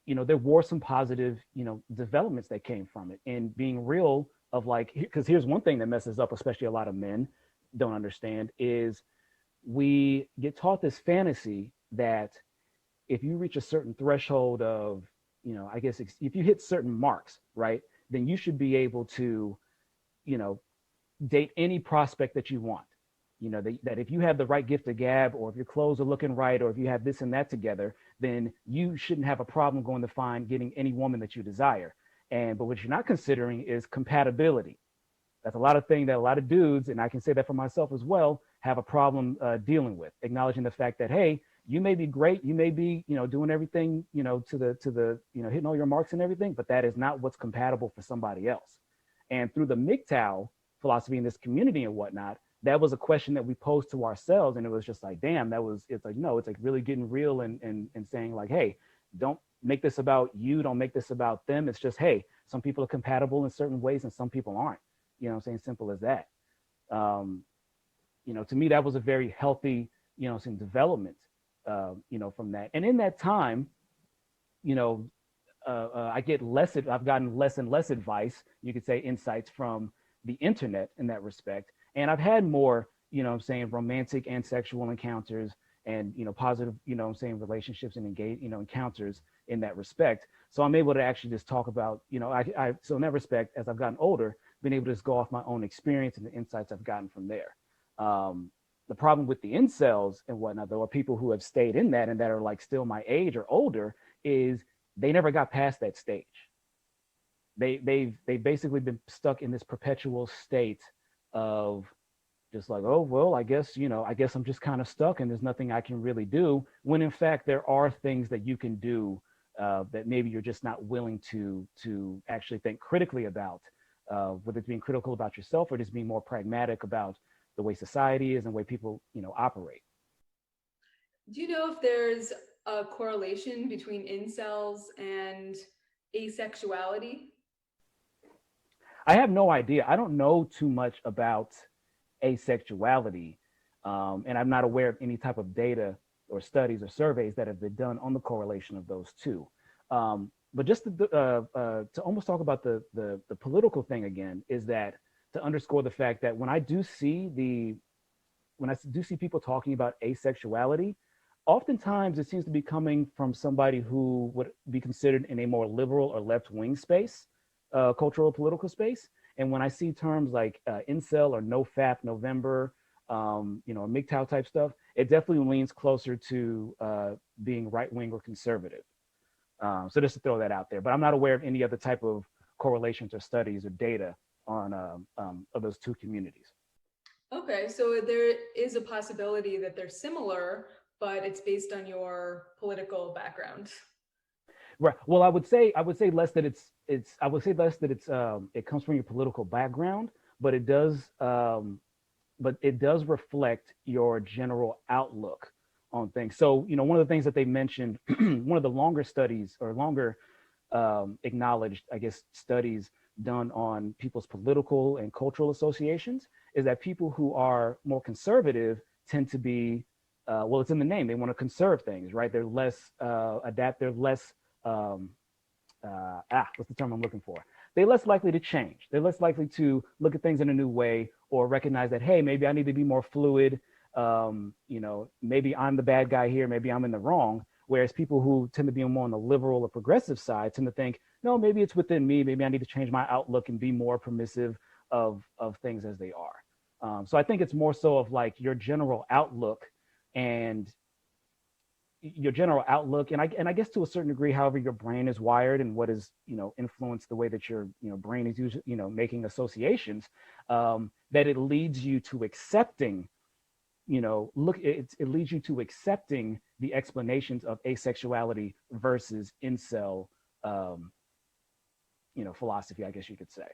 there were some positive, developments that came from it, and being real of like, because here's one thing that messes up, especially a lot of men don't understand, is we get taught this fantasy that if you reach a certain threshold of, I guess if you hit certain marks, right, then you should be able to, you know, date any prospect that you want. That if you have the right gift of gab, or if your clothes are looking right, or if you have this and that together, then you shouldn't have a problem going to find getting any woman that you desire. But what you're not considering is compatibility. That's a lot of thing that a lot of dudes, and I can say that for myself as well, have a problem dealing with, acknowledging the fact that, hey, you may be great, you may be, doing everything, to the, hitting all your marks and everything, but that is not what's compatible for somebody else. And through the MGTOW philosophy in this community and whatnot, that was a question that we posed to ourselves, and it was just like, damn, it's like, no, it's like really getting real, and saying like, hey, don't make this about you, don't make this about them. It's just, hey, some people are compatible in certain ways and some people aren't. I'm saying, simple as that. To me, that was a very healthy, some development, from that. And in that time, you know, I've gotten less and less advice, you could say insights from the internet in that respect. And I've had more, I'm saying, romantic and sexual encounters, and, positive, I'm saying, relationships and encounters in that respect. So I'm able to actually just talk about, so in that respect, as I've gotten older, been able to just go off my own experience and the insights I've gotten from there. The problem with the incels and whatnot, though, or people who have stayed in that and that are like still my age or older, is they never got past that stage. They've basically been stuck in this perpetual state of just like, oh, well, I guess I'm just kind of stuck and there's nothing I can really do, when in fact there are things that you can do, that maybe you're just not willing to actually think critically about, whether it's being critical about yourself or just being more pragmatic about the way society is and the way people, operate. Do you know if there's a correlation between incels and asexuality? I have no idea. I don't know too much about asexuality, and I'm not aware of any type of data or studies or surveys that have been done on the correlation of those two. But just to almost talk about the political thing again, is that to underscore the fact that when I do see people talking about asexuality, oftentimes it seems to be coming from somebody who would be considered in a more liberal or left-wing space, cultural political space. And when I see terms like incel or no fap November, MGTOW type stuff, it definitely leans closer to being right-wing or conservative. So just to throw that out there, but I'm not aware of any other type of correlations or studies or data on of those two communities. Okay, so there is a possibility that they're similar, but it's based on your political background. Right. Well, I would say less that I would say less that it comes from your political background, but it does reflect your general outlook on things. So, one of the things that they mentioned, one of the longer studies or longer acknowledged, I guess, studies done on people's political and cultural associations, is that people who are more conservative tend to be, well, it's in the name. They want to conserve things, right? They're less They're less, what's the term I'm looking for? They're less likely to change. They're less likely to look at things in a new way, or recognize that, hey, maybe I need to be more fluid. Maybe I'm the bad guy here. Maybe I'm in the wrong. Whereas people who tend to be more on the liberal or progressive side tend to think, no, maybe it's within me. Maybe I need to change my outlook and be more permissive of things as they are. So I think it's more so of like your general outlook, and I guess to a certain degree, however your brain is wired and what is, influenced the way that your, brain is usually, making associations, that it leads you to accepting, it leads you to accepting the explanations of asexuality versus incel, philosophy, I guess you could say.